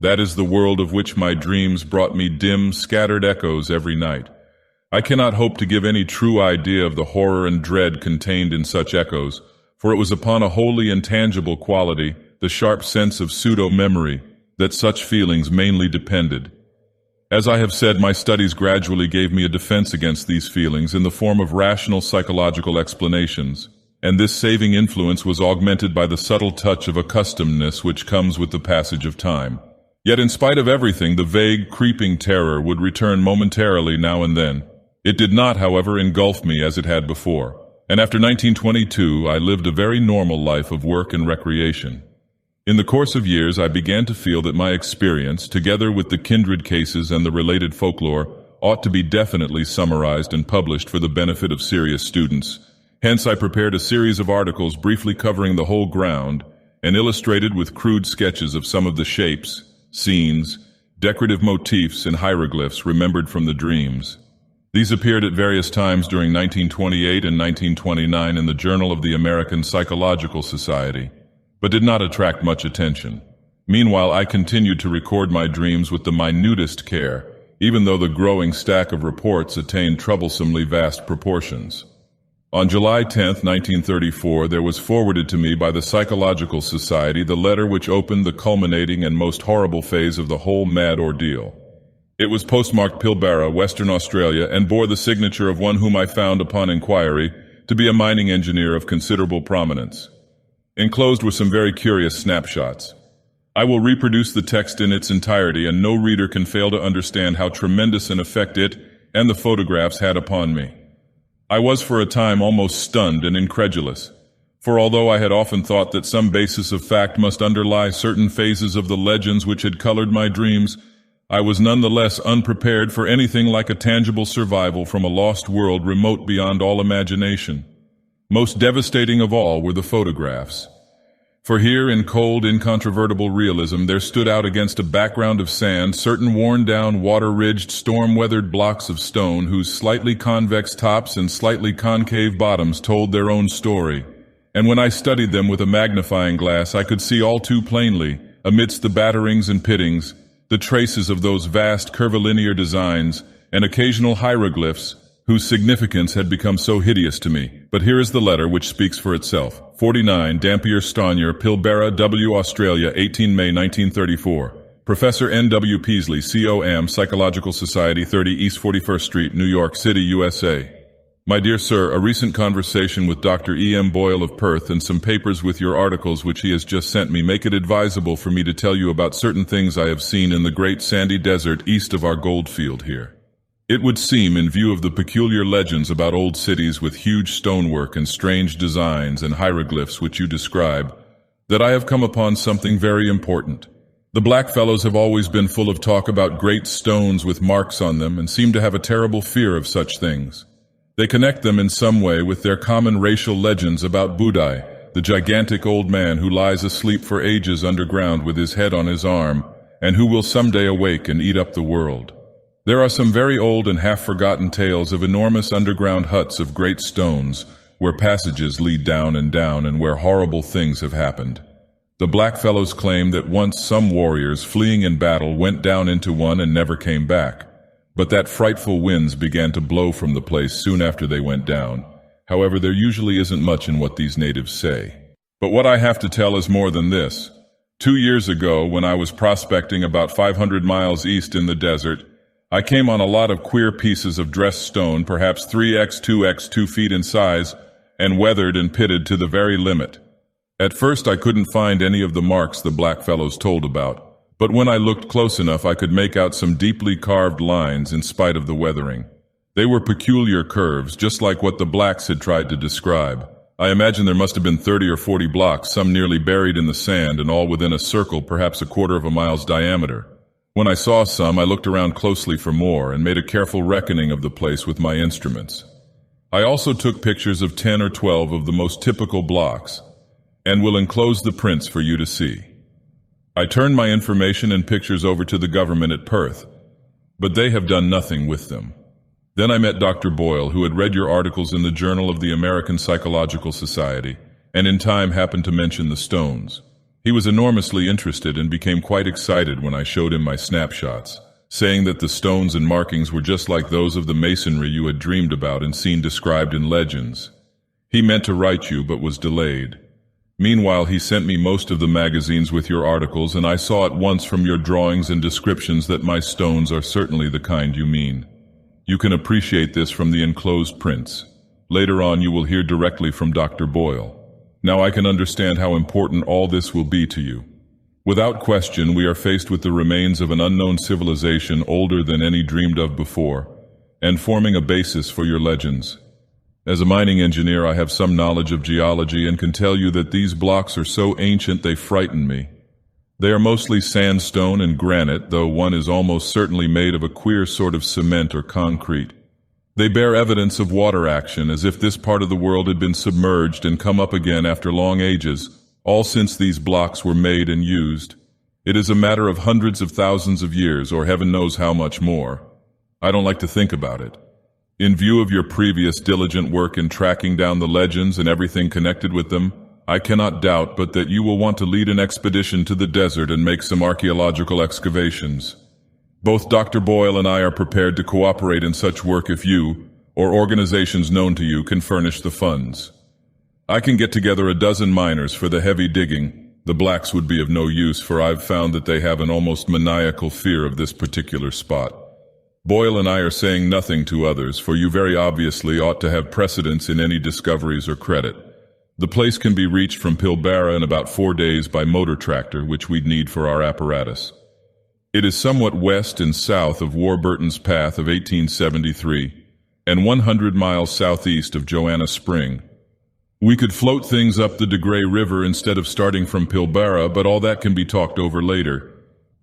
That is the world of which my dreams brought me dim, scattered echoes every night. I cannot hope to give any true idea of the horror and dread contained in such echoes, for it was upon a wholly intangible quality, the sharp sense of pseudo-memory, that such feelings mainly depended. As I have said, my studies gradually gave me a defense against these feelings in the form of rational psychological explanations, and this saving influence was augmented by the subtle touch of accustomedness which comes with the passage of time. Yet in spite of everything, the vague, creeping terror would return momentarily now and then. It did not, however, engulf me as it had before, and after 1922 I lived a very normal life of work and recreation. In the course of years I began to feel that my experience, together with the kindred cases and the related folklore, ought to be definitely summarized and published for the benefit of serious students. Hence I prepared a series of articles briefly covering the whole ground and illustrated with crude sketches of some of the shapes, scenes, decorative motifs, and hieroglyphs remembered from the dreams. These appeared at various times during 1928 and 1929 in the Journal of the American Psychological Society, but did not attract much attention. Meanwhile, I continued to record my dreams with the minutest care, even though the growing stack of reports attained troublesomely vast proportions. On July 10, 1934, there was forwarded to me by the Psychological Society the letter which opened the culminating and most horrible phase of the whole mad ordeal. It was postmarked Pilbara, Western Australia, and bore the signature of one whom I found upon inquiry to be a mining engineer of considerable prominence. Enclosed were some very curious snapshots. I will reproduce the text in its entirety, and no reader can fail to understand how tremendous an effect it and the photographs had upon me. I was for a time almost stunned and incredulous, for although I had often thought that some basis of fact must underlie certain phases of the legends which had colored my dreams, I was nonetheless unprepared for anything like a tangible survival from a lost world remote beyond all imagination. Most devastating of all were the photographs. For here, in cold, incontrovertible realism, there stood out against a background of sand certain worn-down, water-ridged, storm-weathered blocks of stone whose slightly convex tops and slightly concave bottoms told their own story. And when I studied them with a magnifying glass, I could see all too plainly, amidst the batterings and pittings, the traces of those vast curvilinear designs and occasional hieroglyphs whose significance had become so hideous to me. But here is the letter which speaks for itself. 49 Dampier Stonier, Pilbara, W. Australia, 18 May 1934. Professor N.W. Peasley, COM, Psychological Society, 30 East 41st Street, New York City, USA. My dear sir, a recent conversation with Dr. E.M. Boyle of Perth and some papers with your articles which he has just sent me make it advisable for me to tell you about certain things I have seen in the great sandy desert east of our gold field here. It would seem, in view of the peculiar legends about old cities with huge stonework and strange designs and hieroglyphs which you describe, that I have come upon something very important. The blackfellows have always been full of talk about great stones with marks on them and seem to have a terrible fear of such things. They connect them in some way with their common racial legends about Budai, the gigantic old man who lies asleep for ages underground with his head on his arm, and who will someday awake and eat up the world. There are some very old and half-forgotten tales of enormous underground huts of great stones, where passages lead down and where horrible things have happened. The blackfellows claim that once some warriors fleeing in battle went down into one and never came back, but that frightful winds began to blow from the place soon after they went down. However, there usually isn't much in what these natives say. But what I have to tell is more than this. 2 years ago, when I was prospecting about 500 miles east in the desert, I came on a lot of queer pieces of dressed stone, perhaps 3x2 feet in size, and weathered and pitted to the very limit. At first I couldn't find any of the marks the blackfellows told about, but when I looked close enough I could make out some deeply carved lines in spite of the weathering. They were peculiar curves, just like what the blacks had tried to describe. I imagine there must have been 30 or 40 blocks, some nearly buried in the sand and all within a circle perhaps a quarter of a mile's diameter. When I saw some, I looked around closely for more and made a careful reckoning of the place with my instruments. I also took pictures of 10 or 12 of the most typical blocks, and will enclose the prints for you to see. I turned my information and pictures over to the government at Perth, but they have done nothing with them. Then I met Dr. Boyle, who had read your articles in the Journal of the American Psychological Society, and in time happened to mention the stones. He was enormously interested and became quite excited when I showed him my snapshots, saying that the stones and markings were just like those of the masonry you had dreamed about and seen described in legends. He meant to write you but was delayed. Meanwhile, he sent me most of the magazines with your articles, and I saw at once from your drawings and descriptions that my stones are certainly the kind you mean. You can appreciate this from the enclosed prints. Later on you will hear directly from Dr. Boyle. Now I can understand how important all this will be to you. Without question, we are faced with the remains of an unknown civilization older than any dreamed of before, and forming a basis for your legends. As a mining engineer, I have some knowledge of geology and can tell you that these blocks are so ancient they frighten me. They are mostly sandstone and granite, though one is almost certainly made of a queer sort of cement or concrete. They bear evidence of water action, as if this part of the world had been submerged and come up again after long ages, all since these blocks were made and used. It is a matter of hundreds of thousands of years, or heaven knows how much more. I don't like to think about it. In view of your previous diligent work in tracking down the legends and everything connected with them, I cannot doubt but that you will want to lead an expedition to the desert and make some archaeological excavations. Both Dr. Boyle and I are prepared to cooperate in such work if you, or organizations known to you, can furnish the funds. I can get together a dozen miners for the heavy digging. The blacks would be of no use, for I've found that they have an almost maniacal fear of this particular spot. Boyle and I are saying nothing to others, for you very obviously ought to have precedence in any discoveries or credit. The place can be reached from Pilbara in about 4 days by motor tractor, which we'd need for our apparatus. It is somewhat west and south of Warburton's Path of 1873, and 100 miles southeast of Joanna Spring. We could float things up the De Grey River instead of starting from Pilbara, but all that can be talked over later.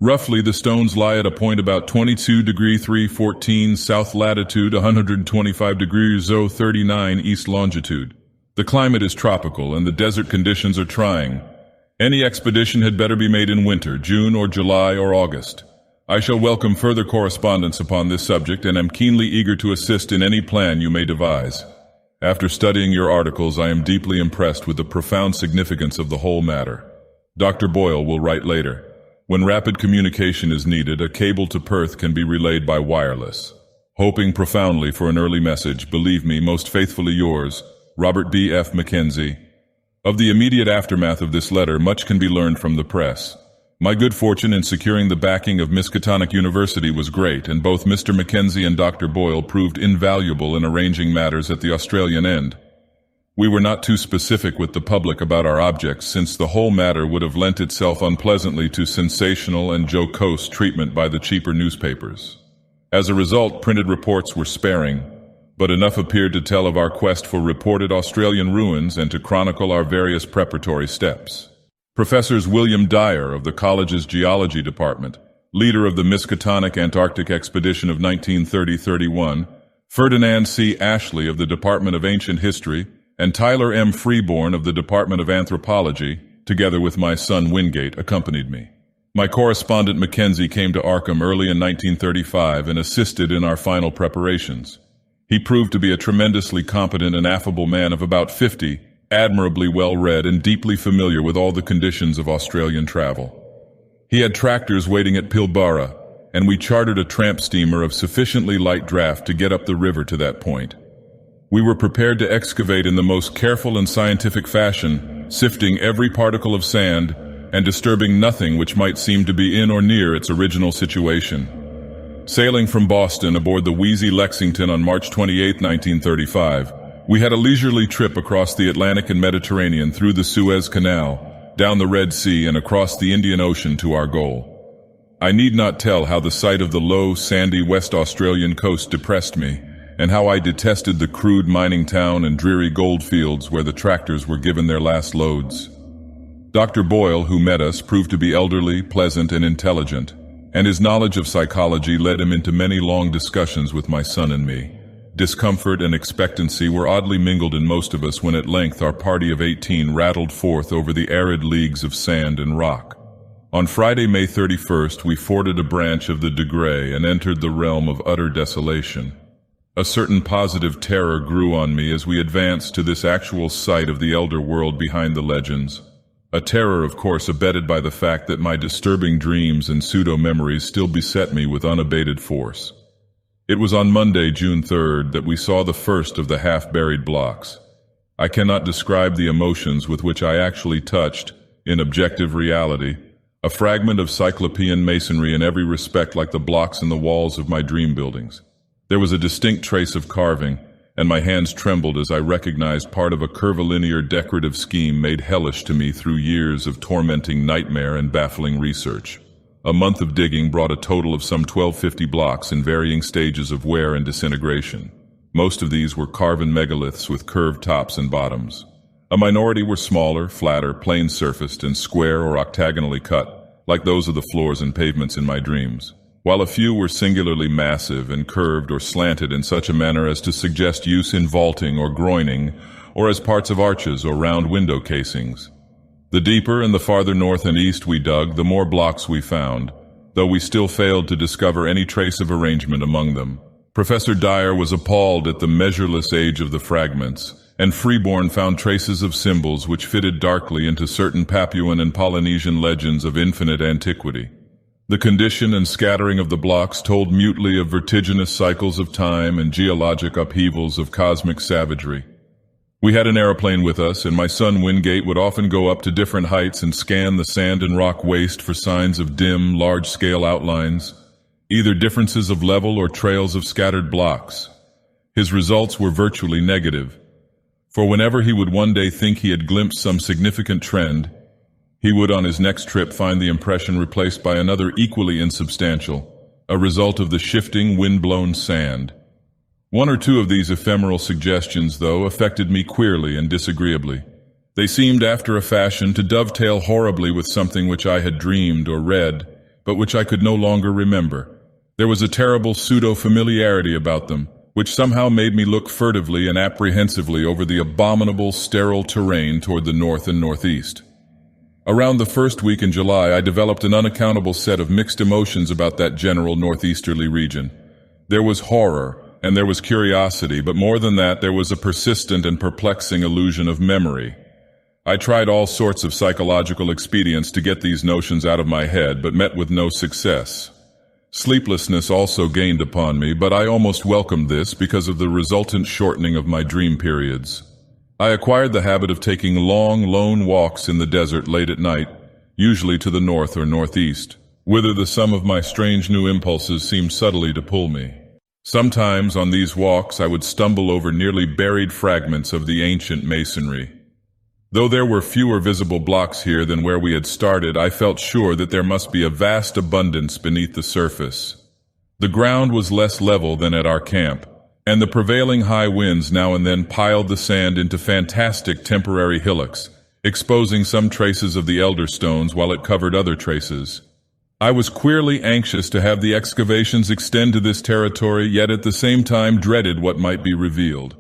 Roughly, the stones lie at a point about 22 degrees 314 south latitude, 125 degrees 039 east longitude. The climate is tropical, and the desert conditions are trying. Any expedition had better be made in winter, June or July or August. I shall welcome further correspondence upon this subject, and am keenly eager to assist in any plan you may devise. After studying your articles, I am deeply impressed with the profound significance of the whole matter. Dr. Boyle will write later. When rapid communication is needed, a cable to Perth can be relayed by wireless. Hoping profoundly for an early message, believe me, most faithfully yours, Robert B. F. Mackenzie. Of the immediate aftermath of this letter, much can be learned from the press. My good fortune in securing the backing of Miskatonic University was great, and both Mr. Mackenzie and Dr. Boyle proved invaluable in arranging matters at the Australian end. We were not too specific with the public about our objects, since the whole matter would have lent itself unpleasantly to sensational and jocose treatment by the cheaper newspapers. As a result, printed reports were sparing, but enough appeared to tell of our quest for reported Australian ruins and to chronicle our various preparatory steps. Professors William Dyer of the college's geology department, leader of the Miskatonic Antarctic expedition of 1930-31, Ferdinand C. Ashley of the Department of Ancient History, and Tyler M. Freeborn of the Department of Anthropology, together with my son Wingate, accompanied me. My correspondent Mackenzie came to Arkham early in 1935 and assisted in our final preparations. He proved to be a tremendously competent and affable man of about 50, admirably well-read and deeply familiar with all the conditions of Australian travel. He had tractors waiting at Pilbara, and we chartered a tramp steamer of sufficiently light draft to get up the river to that point. We were prepared to excavate in the most careful and scientific fashion, sifting every particle of sand and disturbing nothing which might seem to be in or near its original situation. Sailing from Boston aboard the wheezy Lexington on March 28, 1935, we had a leisurely trip across the Atlantic and Mediterranean through the Suez Canal, down the Red Sea and across the Indian Ocean to our goal. I need not tell how the sight of the low, sandy West Australian coast depressed me, and how I detested the crude mining town and dreary gold fields where the tractors were given their last loads. Dr. Boyle, who met us, proved to be elderly, pleasant, and intelligent, and his knowledge of psychology led him into many long discussions with my son and me. Discomfort and expectancy were oddly mingled in most of us when at length our party of 18 rattled forth over the arid leagues of sand and rock. On Friday, May 31st, we forded a branch of the De Grey and entered the realm of utter desolation. A certain positive terror grew on me as we advanced to this actual sight of the elder world behind the legends. a terror of course abetted by the fact that my disturbing dreams and pseudo-memories still beset me with unabated force. It was on Monday, June 3rd, that we saw the first of the half-buried blocks. I cannot describe the emotions with which I actually touched, in objective reality, a fragment of cyclopean masonry in every respect like the blocks in the walls of my dream buildings. There was a distinct trace of carving, and my hands trembled as I recognized part of a curvilinear decorative scheme made hellish to me through years of tormenting nightmare and baffling research. A month of digging brought a total of some 1250 blocks in varying stages of wear and disintegration. Most of these were carven megaliths with curved tops and bottoms. A minority were smaller, flatter, plain-surfaced, and square or octagonally cut, like those of the floors and pavements in my dreams, while a few were singularly massive and curved or slanted in such a manner as to suggest use in vaulting or groining, or as parts of arches or round window casings. The deeper and the farther north and east we dug, the more blocks we found, though we still failed to discover any trace of arrangement among them. Professor Dyer was appalled at the measureless age of the fragments, and Freeborn found traces of symbols which fitted darkly into certain Papuan and Polynesian legends of infinite antiquity. The condition and scattering of the blocks told mutely of vertiginous cycles of time and geologic upheavals of cosmic savagery. We had an aeroplane with us, and my son Wingate would often go up to different heights and scan the sand and rock waste for signs of dim, large-scale outlines, either differences of level or trails of scattered blocks. His results were virtually negative, for whenever he would one day think he had glimpsed some significant trend, he would on his next trip find the impression replaced by another equally insubstantial, a result of the shifting, wind-blown sand. One or two of these ephemeral suggestions, though, affected me queerly and disagreeably. They seemed, after a fashion, to dovetail horribly with something which I had dreamed or read, but which I could no longer remember. There was a terrible pseudo-familiarity about them, which somehow made me look furtively and apprehensively over the abominable, sterile terrain toward the north and northeast. Around the first week in July, I developed an unaccountable set of mixed emotions about that general northeasterly region. There was horror, and there was curiosity, but more than that, there was a persistent and perplexing illusion of memory. I tried all sorts of psychological expedients to get these notions out of my head, but met with no success. Sleeplessness also gained upon me, but I almost welcomed this because of the resultant shortening of my dream periods. I acquired the habit of taking long, lone walks in the desert late at night, usually to the north or northeast, whither the sum of my strange new impulses seemed subtly to pull me. Sometimes on these walks I would stumble over nearly buried fragments of the ancient masonry. Though there were fewer visible blocks here than where we had started, I felt sure that there must be a vast abundance beneath the surface. The ground was less level than at our camp, and the prevailing high winds now and then piled the sand into fantastic temporary hillocks, exposing some traces of the elder stones while it covered other traces. I was queerly anxious to have the excavations extend to this territory, yet at the same time dreaded what might be revealed.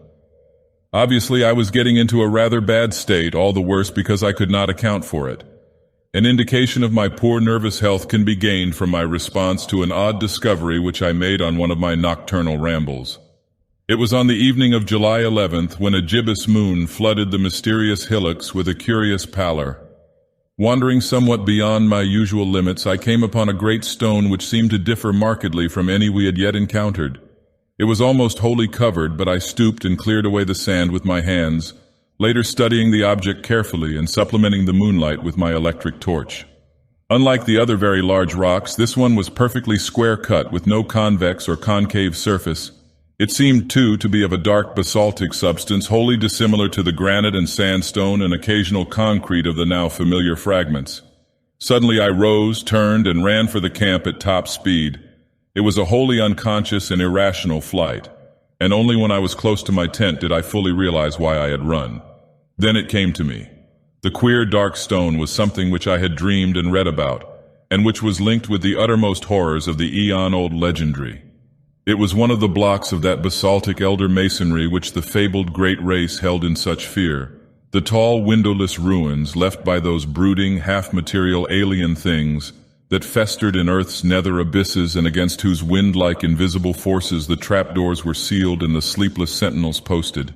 Obviously, I was getting into a rather bad state, all the worse because I could not account for it. An indication of my poor nervous health can be gained from my response to an odd discovery which I made on one of my nocturnal rambles. It was on the evening of July 11th when a gibbous moon flooded the mysterious hillocks with a curious pallor. Wandering somewhat beyond my usual limits, I came upon a great stone which seemed to differ markedly from any we had yet encountered. It was almost wholly covered, but I stooped and cleared away the sand with my hands, later studying the object carefully and supplementing the moonlight with my electric torch. Unlike the other very large rocks, this one was perfectly square-cut with no convex or concave surface. It seemed, too, to be of a dark basaltic substance wholly dissimilar to the granite and sandstone and occasional concrete of the now familiar fragments. Suddenly I rose, turned, and ran for the camp at top speed. It was a wholly unconscious and irrational flight, and only when I was close to my tent did I fully realize why I had run. Then it came to me. The queer dark stone was something which I had dreamed and read about, and which was linked with the uttermost horrors of the eon-old legendary. It was one of the blocks of that basaltic elder masonry which the fabled great race held in such fear, the tall windowless ruins left by those brooding, half-material alien things that festered in earth's nether abysses and against whose wind-like invisible forces the trapdoors were sealed and the sleepless sentinels posted.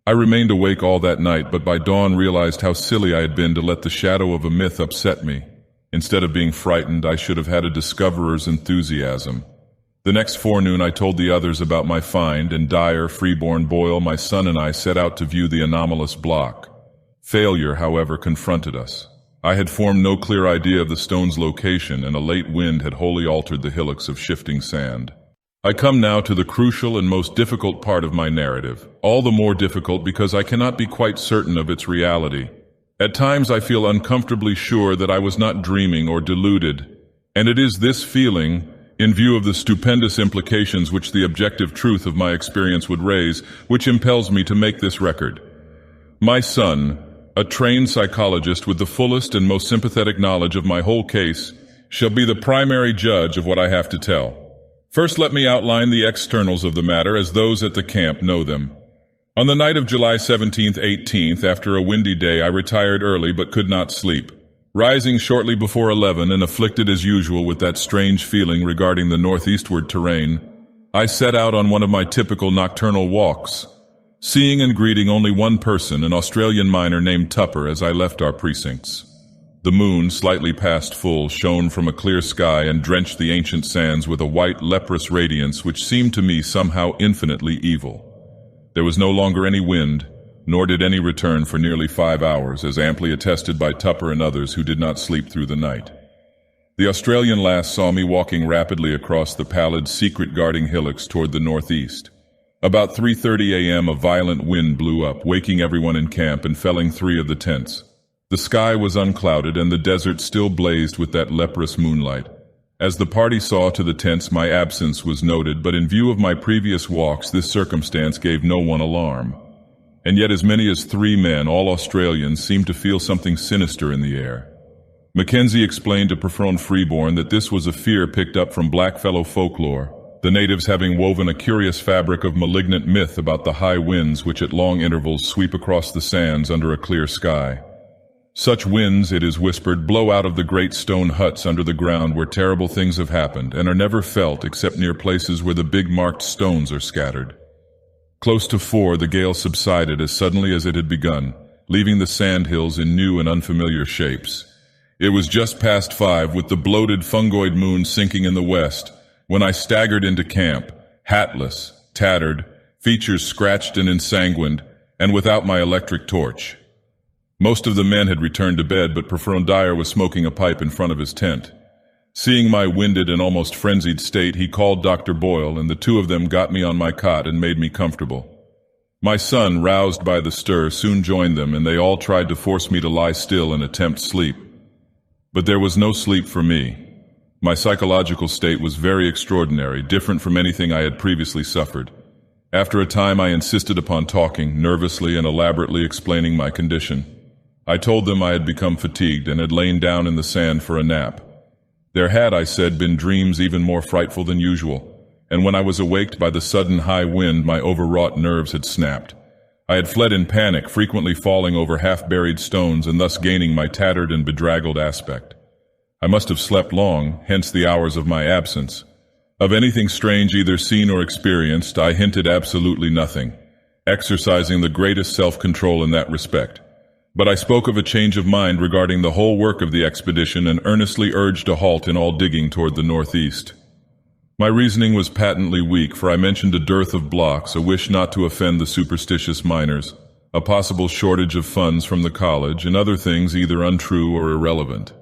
I remained awake all that night, but by dawn realized how silly I had been to let the shadow of a myth upset me. Instead of being frightened, I should have had a discoverer's enthusiasm. The next forenoon I told the others about my find, and Dyer, Freeborn, Boyle, my son, and I set out to view the anomalous block. Failure, however, confronted us. I had formed no clear idea of the stone's location, and a late wind had wholly altered the hillocks of shifting sand. I come now to the crucial and most difficult part of my narrative, all the more difficult because I cannot be quite certain of its reality. At times I feel uncomfortably sure that I was not dreaming or deluded, and it is this feeling, in view of the stupendous implications which the objective truth of my experience would raise, which impels me to make this record. My son, a trained psychologist with the fullest and most sympathetic knowledge of my whole case, shall be the primary judge of what I have to tell. First, let me outline the externals of the matter as those at the camp know them. On the night of July 17th, 18th, after a windy day, I retired early but could not sleep. Rising shortly before 11 and afflicted as usual with that strange feeling regarding the northeastward terrain, I set out on one of my typical nocturnal walks, seeing and greeting only one person, an Australian miner named Tupper, as I left our precincts. The moon, slightly past full, shone from a clear sky and drenched the ancient sands with a white, leprous radiance which seemed to me somehow infinitely evil. There was no longer any wind, nor did any return for nearly 5 hours, as amply attested by Tupper and others who did not sleep through the night. The Australian lass saw me walking rapidly across the pallid, secret-guarding hillocks toward the northeast. About 3:30 a.m. a violent wind blew up, waking everyone in camp and felling 3 of the tents. The sky was unclouded and the desert still blazed with that leprous moonlight. As the party saw to the tents, my absence was noted, but in view of my previous walks, this circumstance gave no one alarm. And yet as many as 3 men, all Australians, seemed to feel something sinister in the air. Mackenzie explained to Professor Freeborn that this was a fear picked up from blackfellow folklore, the natives having woven a curious fabric of malignant myth about the high winds which at long intervals sweep across the sands under a clear sky. Such winds, it is whispered, blow out of the great stone huts under the ground where terrible things have happened and are never felt except near places where the big marked stones are scattered. Close to 4, the gale subsided as suddenly as it had begun, leaving the sand hills in new and unfamiliar shapes. It was just past 5, with the bloated fungoid moon sinking in the west, when I staggered into camp, hatless, tattered, features scratched and ensanguined, and without my electric torch. Most of the men had returned to bed, but Professor Dyer was smoking a pipe in front of his tent. Seeing my winded and almost frenzied state, he called Dr. Boyle, and the 2 of them got me on my cot and made me comfortable. My son, roused by the stir, soon joined them, and they all tried to force me to lie still and attempt sleep. But there was no sleep for me. My psychological state was very extraordinary, different from anything I had previously suffered. After a time I insisted upon talking, nervously and elaborately explaining my condition. I told them I had become fatigued and had lain down in the sand for a nap. There had, I said, been dreams even more frightful than usual, and when I was awaked by the sudden high wind, my overwrought nerves had snapped. I had fled in panic, frequently falling over half-buried stones and thus gaining my tattered and bedraggled aspect. I must have slept long, hence the hours of my absence. Of anything strange either seen or experienced, I hinted absolutely nothing, exercising the greatest self-control in that respect. But I spoke of a change of mind regarding the whole work of the expedition and earnestly urged a halt in all digging toward the northeast. My reasoning was patently weak, for I mentioned a dearth of blocks, a wish not to offend the superstitious miners, a possible shortage of funds from the college, and other things either untrue or irrelevant.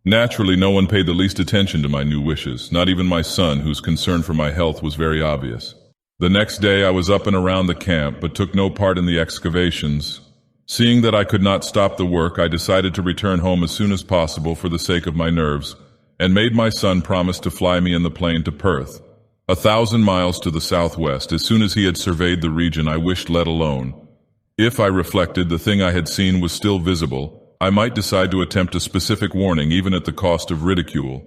Naturally, no one paid the least attention to my new wishes, not even my son, whose concern for my health was very obvious. The next day I was up and around the camp, but took no part in the excavations. Seeing that I could not stop the work, I decided to return home as soon as possible for the sake of my nerves, and made my son promise to fly me in the plane to Perth, 1,000 miles to the southwest, as soon as he had surveyed the region I wished let alone. If, I reflected, the thing I had seen was still visible, I might decide to attempt a specific warning even at the cost of ridicule.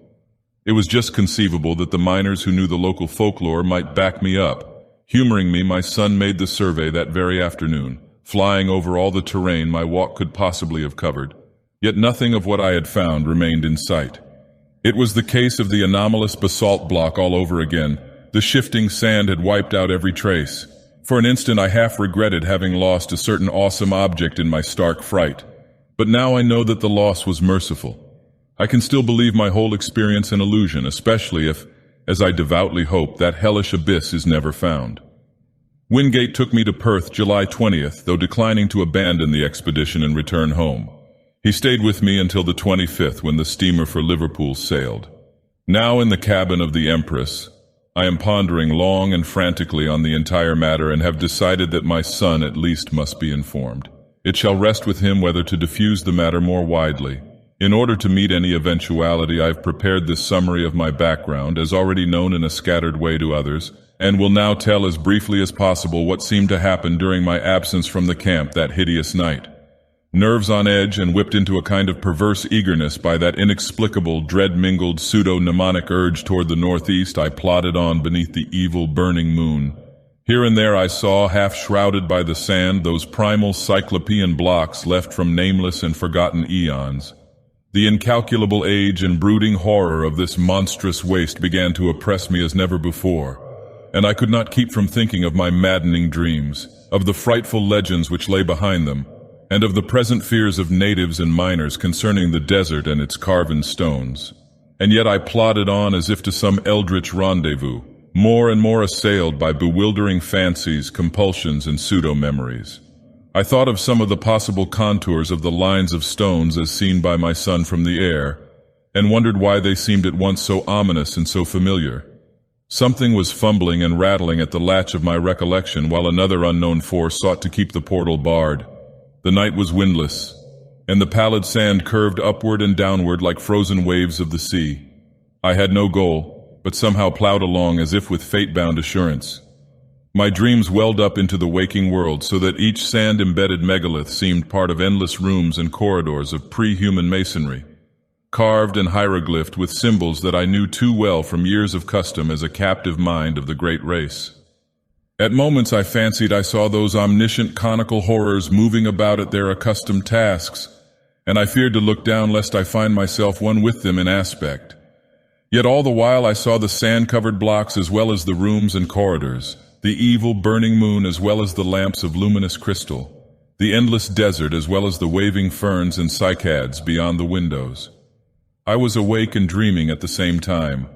It was just conceivable that the miners who knew the local folklore might back me up. Humoring me, my son made the survey that very afternoon, flying over all the terrain my walk could possibly have covered. Yet nothing of what I had found remained in sight. It was the case of the anomalous basalt block all over again. The shifting sand had wiped out every trace. For an instant I half regretted having lost a certain awesome object in my stark fright, but now I know that the loss was merciful. I can still believe my whole experience an illusion, especially if, as I devoutly hope, that hellish abyss is never found. Wingate took me to Perth July 20th, though declining to abandon the expedition and return home. He stayed with me until the 25th, when the steamer for Liverpool sailed. Now in the cabin of the Empress, I am pondering long and frantically on the entire matter and have decided that my son at least must be informed. It shall rest with him whether to diffuse the matter more widely. In order to meet any eventuality, I have prepared this summary of my background, as already known in a scattered way to others, and will now tell as briefly as possible what seemed to happen during my absence from the camp that hideous night. Nerves on edge and whipped into a kind of perverse eagerness by that inexplicable, dread-mingled, pseudo-mnemonic urge toward the northeast, I plodded on beneath the evil, burning moon. Here and there I saw, half shrouded by the sand, those primal cyclopean blocks left from nameless and forgotten eons. The incalculable age and brooding horror of this monstrous waste began to oppress me as never before, and I could not keep from thinking of my maddening dreams, of the frightful legends which lay behind them, and of the present fears of natives and miners concerning the desert and its carven stones. And yet I plodded on as if to some eldritch rendezvous, more and more assailed by bewildering fancies, compulsions, and pseudo-memories. I thought of some of the possible contours of the lines of stones as seen by my son from the air, and wondered why they seemed at once so ominous and so familiar. Something was fumbling and rattling at the latch of my recollection while another unknown force sought to keep the portal barred. The night was windless, and the pallid sand curved upward and downward like frozen waves of the sea. I had no goal, but somehow plowed along as if with fate-bound assurance. My dreams welled up into the waking world so that each sand-embedded megalith seemed part of endless rooms and corridors of pre-human masonry, carved and hieroglyphed with symbols that I knew too well from years of custom as a captive mind of the great race. At moments I fancied I saw those omniscient conical horrors moving about at their accustomed tasks, and I feared to look down lest I find myself one with them in aspect. Yet all the while I saw the sand-covered blocks as well as the rooms and corridors, the evil burning moon as well as the lamps of luminous crystal, the endless desert as well as the waving ferns and cycads beyond the windows. I was awake and dreaming at the same time.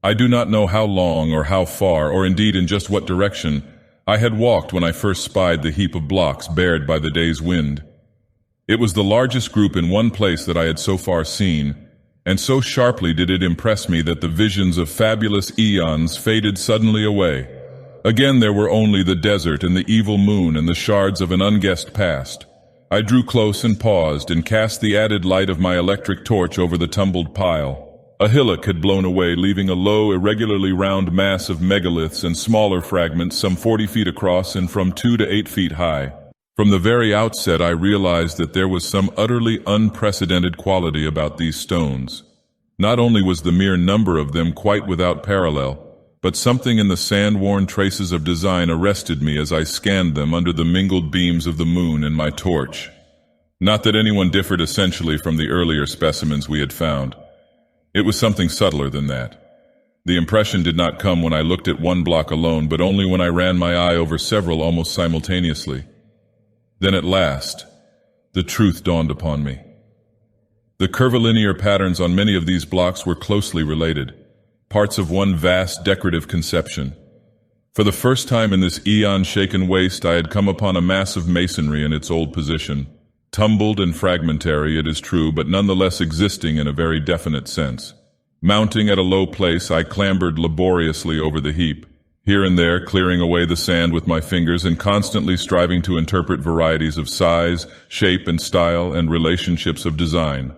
I do not know how long or how far, or indeed in just what direction, I had walked when I first spied the heap of blocks bared by the day's wind. It was the largest group in one place that I had so far seen, and so sharply did it impress me that the visions of fabulous eons faded suddenly away. Again there were only the desert and the evil moon and the shards of an unguessed past. I drew close and paused and cast the added light of my electric torch over the tumbled pile. A hillock had blown away, leaving a low, irregularly round mass of megaliths and smaller fragments some 40 feet across and from 2 to 8 feet high. From the very outset I realized that there was some utterly unprecedented quality about these stones. Not only was the mere number of them quite without parallel, but something in the sand-worn traces of design arrested me as I scanned them under the mingled beams of the moon and my torch. Not that anyone differed essentially from the earlier specimens we had found. It was something subtler than that. The impression did not come when I looked at one block alone, but only when I ran my eye over several almost simultaneously. Then at last, the truth dawned upon me. The curvilinear patterns on many of these blocks were closely related, parts of one vast decorative conception. For the first time in this eon-shaken waste, I had come upon a mass of masonry in its old position. Tumbled and fragmentary, it is true, but nonetheless existing in a very definite sense. Mounting at a low place, I clambered laboriously over the heap, here and there clearing away the sand with my fingers and constantly striving to interpret varieties of size, shape and style, and relationships of design.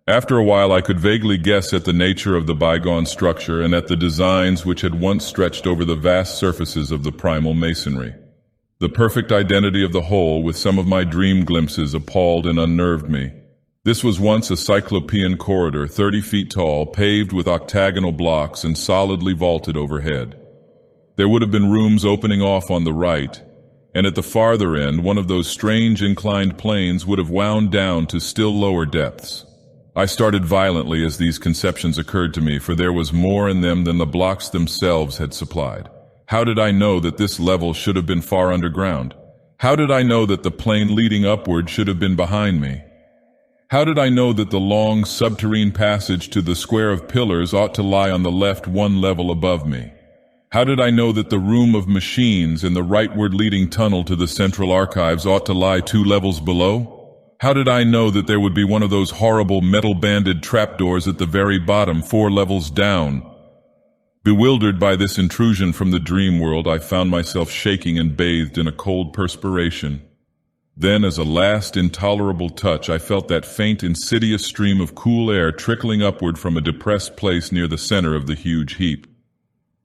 After a while I could vaguely guess at the nature of the bygone structure and at the designs which had once stretched over the vast surfaces of the primal masonry. The perfect identity of the whole, with some of my dream glimpses, appalled and unnerved me. This was once a cyclopean corridor, 30 feet tall, paved with octagonal blocks and solidly vaulted overhead. There would have been rooms opening off on the right, and at the farther end one of those strange inclined planes would have wound down to still lower depths. I started violently as these conceptions occurred to me, for there was more in them than the blocks themselves had supplied. How did I know that this level should have been far underground? How did I know that the plane leading upward should have been behind me? How did I know that the long subterranean passage to the square of pillars ought to lie on the left one level above me? How did I know that the room of machines and the rightward leading tunnel to the central archives ought to lie 2 levels below? How did I know that there would be one of those horrible metal-banded trapdoors at the very bottom 4 levels down? Bewildered by this intrusion from the dream world, I found myself shaking and bathed in a cold perspiration. Then, as a last intolerable touch, I felt that faint, insidious stream of cool air trickling upward from a depressed place near the center of the huge heap.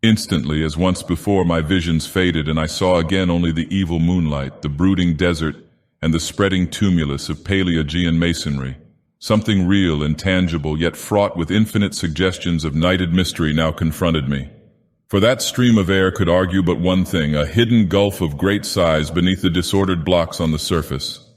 Instantly, as once before, my visions faded, and I saw again only the evil moonlight, the brooding desert, and the spreading tumulus of Paleogean masonry. Something real and tangible, yet fraught with infinite suggestions of nighted mystery, now confronted me. For that stream of air could argue but one thing, a hidden gulf of great size beneath the disordered blocks on the surface.